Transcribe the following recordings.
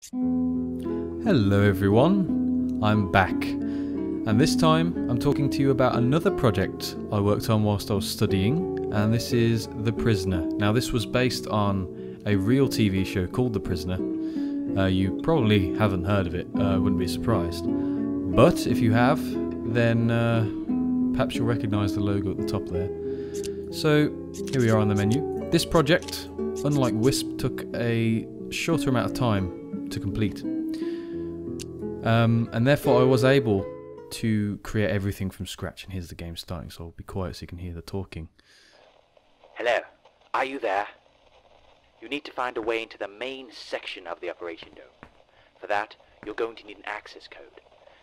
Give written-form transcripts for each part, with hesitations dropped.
Hello everyone, I'm back, and this time I'm talking to you about another project I worked on whilst I was studying, and this is The Prisoner. Now this was based on a real TV show called The Prisoner. You probably haven't heard of it, wouldn't be surprised, but if you have, then perhaps you'll recognise the logo at the top there. So here we are on the menu. This project, unlike Wisp, took a shorter amount of time to complete. And therefore I was able to create everything from scratch. And here's the game starting, so I'll be quiet so you can hear the talking. Hello, are you there? You need to find a way into the main section of the operation dome. For that, you're going to need an access code.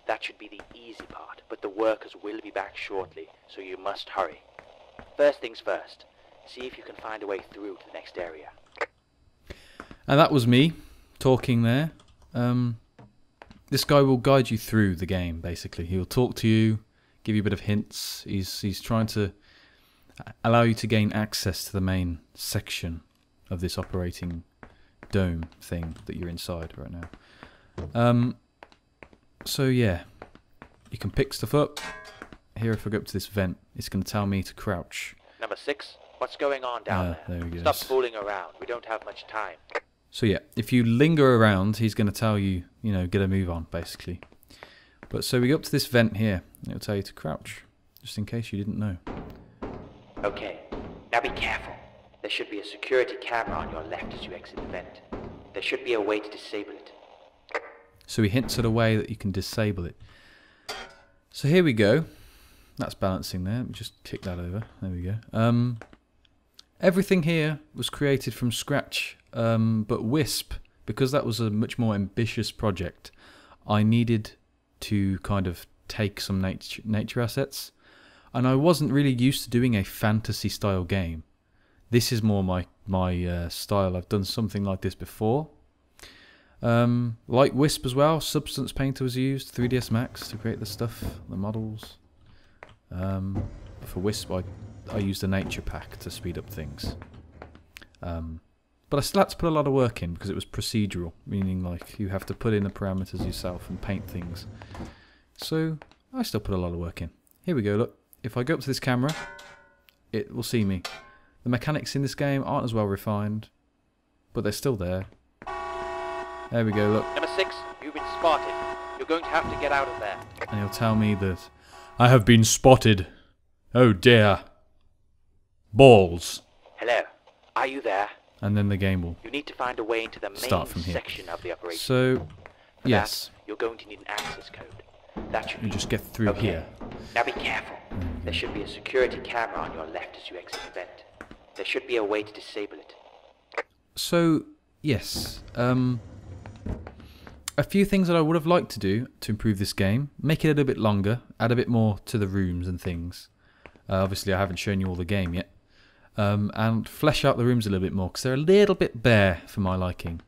That should be the easy part, but the workers will be back shortly, so you must hurry. First things first, see if you can find a way through to the next area. And that was me talking there. This guy will guide you through the game, basically. He'll talk to you, give you a bit of hints. He's trying to allow you to gain access to the main section of this operating dome thing that you're inside right now. So yeah, you can pick stuff up. Here, if I go up to this vent, it's going to tell me to crouch. Number 6, what's going on down there? There we go. Stop fooling around, we don't have much time. So yeah, if you linger around, he's going to tell you, get a move on, basically. But so we go up to this vent here, and it'll tell you to crouch, just in case you didn't know. Okay, now be careful. There should be a security camera on your left as you exit the vent. There should be a way to disable it. So he hints at a way that you can disable it. So here we go. That's balancing there. Let me just kick that over. There we go. Everything here was created from scratch. But Wisp, because that was a much more ambitious project, I needed to kind of take some nature assets. And I wasn't really used to doing a fantasy style game. This is more my style. I've done something like this before. Like Wisp as well, Substance Painter was used, 3ds Max to create the stuff, the models. For Wisp I used a nature pack to speed up things. But I still had to put a lot of work in because it was procedural, meaning like you have to put in the parameters yourself and paint things. So I still put a lot of work in. Here we go, look. If I go up to this camera, it will see me. The mechanics in this game aren't as well refined, but they're still there. There we go, look. Number 6, you've been spotted. You're going to have to get out of there. And he'll tell me that I have been spotted. Oh dear. Balls. Hello, are you there? And then the game will You need to find a way into the main section of the operation. So, For yes. That, you're going to need an access code. That should You just get through here. Now be careful. There should be a security camera on your left as you exit the vent. There should be a way to disable it. So, yes. A few things that I would have liked to do to improve this game. Make it a little bit longer. Add a bit more to the rooms and things. Obviously, I haven't shown you all the game yet. And flesh out the rooms a little bit more, because they're a little bit bare for my liking.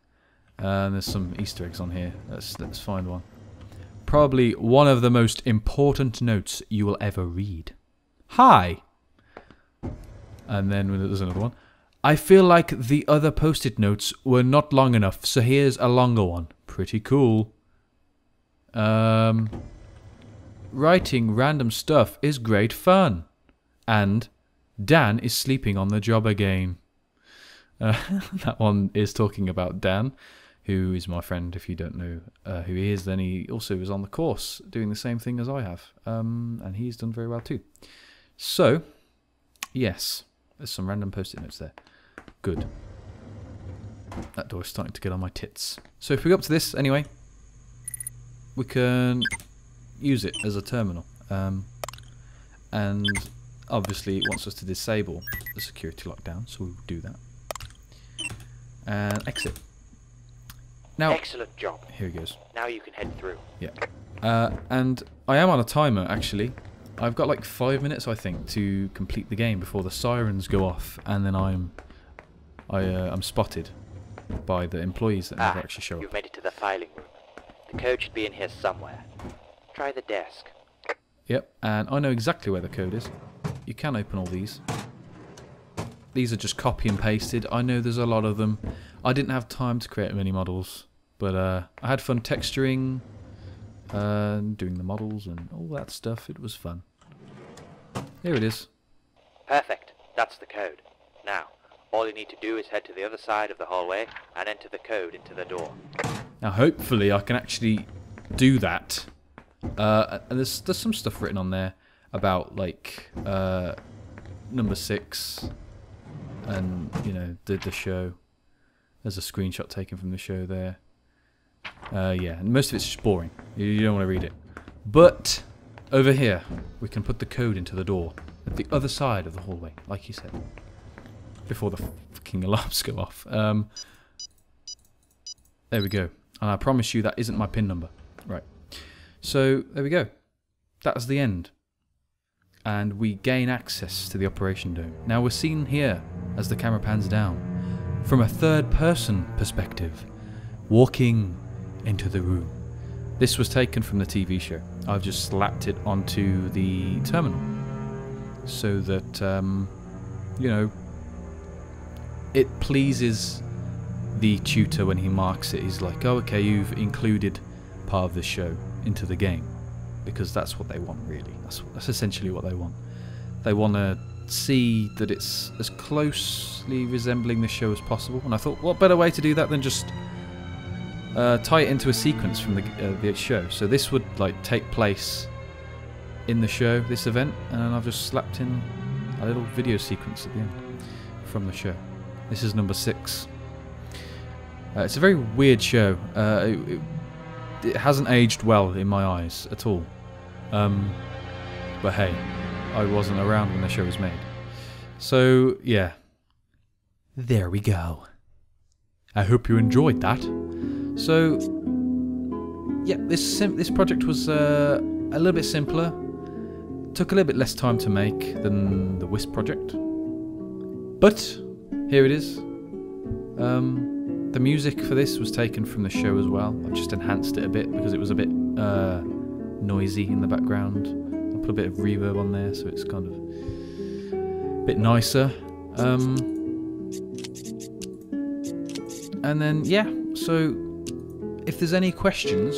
And there's some Easter eggs on here. Let's find one. Probably one of the most important notes you will ever read. Hi! And then there's another one. I feel like the other post-it notes were not long enough, so here's a longer one. Pretty cool. Writing random stuff is great fun. And Dan is sleeping on the job again. That one is talking about Dan, who is my friend. If you don't know who he is, then he also was on the course doing the same thing as I have. And he's done very well too. So, yes, there's some random post-it notes there. Good. That door is starting to get on my tits. So if we go up to this anyway, we can use it as a terminal. And obviously it wants us to disable the security lockdown, so we'll do that. And exit. Now, excellent job. Here he goes. Now you can head through. Yeah. And I am on a timer, actually. I've got like 5 minutes, I think, to complete the game before the sirens go off, and then I'm spotted by the employees that never actually show up. You've made it to the filing room. The code should be in here somewhere. Try the desk. Yep, and I know exactly where the code is. You can open all these. These are just copy and pasted. I know there's a lot of them. I didn't have time to create many models, But I had fun texturing, doing the models and all that stuff. It was fun. Here it is. Perfect. That's the code. Now, all you need to do is head to the other side of the hallway and enter the code into the door. Now, hopefully, I can actually do that. And there's some stuff written on there about like number 6 and you know the show. There's a screenshot taken from the show there. Yeah, and most of it's just boring. You don't want to read it. But over here, we can put the code into the door at the other side of the hallway, like you said, before the fucking alarms go off. There we go. And I promise you that isn't my PIN number. Right. So, there we go. That's the end. And we gain access to the operation dome. Now we're seen here, as the camera pans down, from a third-person perspective, walking into the room. This was taken from the TV show. I've just slapped it onto the terminal so that, you know, it pleases the tutor when he marks it. He's like, oh, okay, you've included part of the show into the game, because that's what they want, really. That's essentially what they want. They want to see that it's as closely resembling the show as possible. And I thought, what better way to do that than just tie it into a sequence from the show. So this would like take place in the show, this event, and I've just slapped in a little video sequence at the end from the show. This is number 6. It's a very weird show. It hasn't aged well in my eyes at all. But hey, I wasn't around when the show was made. So yeah, there we go. I hope you enjoyed that. So yeah, this project was a little bit simpler. Took a little bit less time to make than the Wisp project. But here it is. The music for this was taken from the show as well. I've just enhanced it a bit because it was a bit noisy in the background. I put a bit of reverb on there so it's kind of a bit nicer. And then, yeah, so if there's any questions,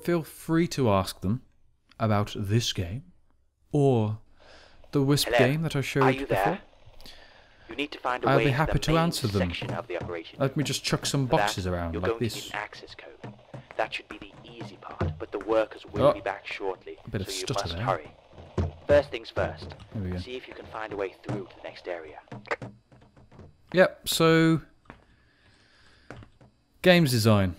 feel free to ask them about this game or the Wisp game that I showed before. You need to find a I'll way be happy to main answer them. section of the operation. Let me just chuck some boxes around you're like going to this. need an access code. That should be the easy part, but the workers will be back shortly, A bit of so you stutter must there. hurry. First things first, There we go. see if you can find a way through to the next area. Yep, so games design.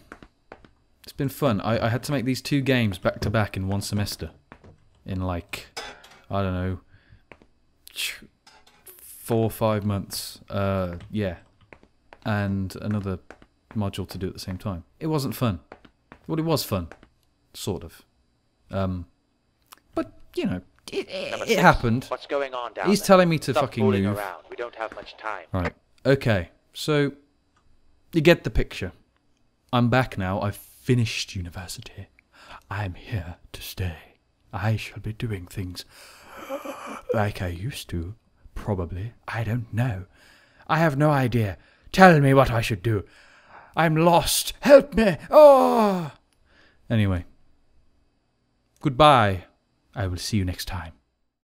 It's been fun. I had to make these 2 games back to back in one semester. In like, I don't know, 4 or 5 months. Yeah. And another module to do at the same time. It wasn't fun. Well, it was fun. Sort of. But, you know, it happened. What's going on down He's there? telling me to Stop fucking fooling move. around. We don't have much time. Right. Okay. So, you get the picture. I'm back now. I've finished university. I'm here to stay. I shall be doing things like I used to. Probably. I don't know. I have no idea. Tell me what I should do. I'm lost. Help me. Oh! Anyway. Goodbye. I will see you next time.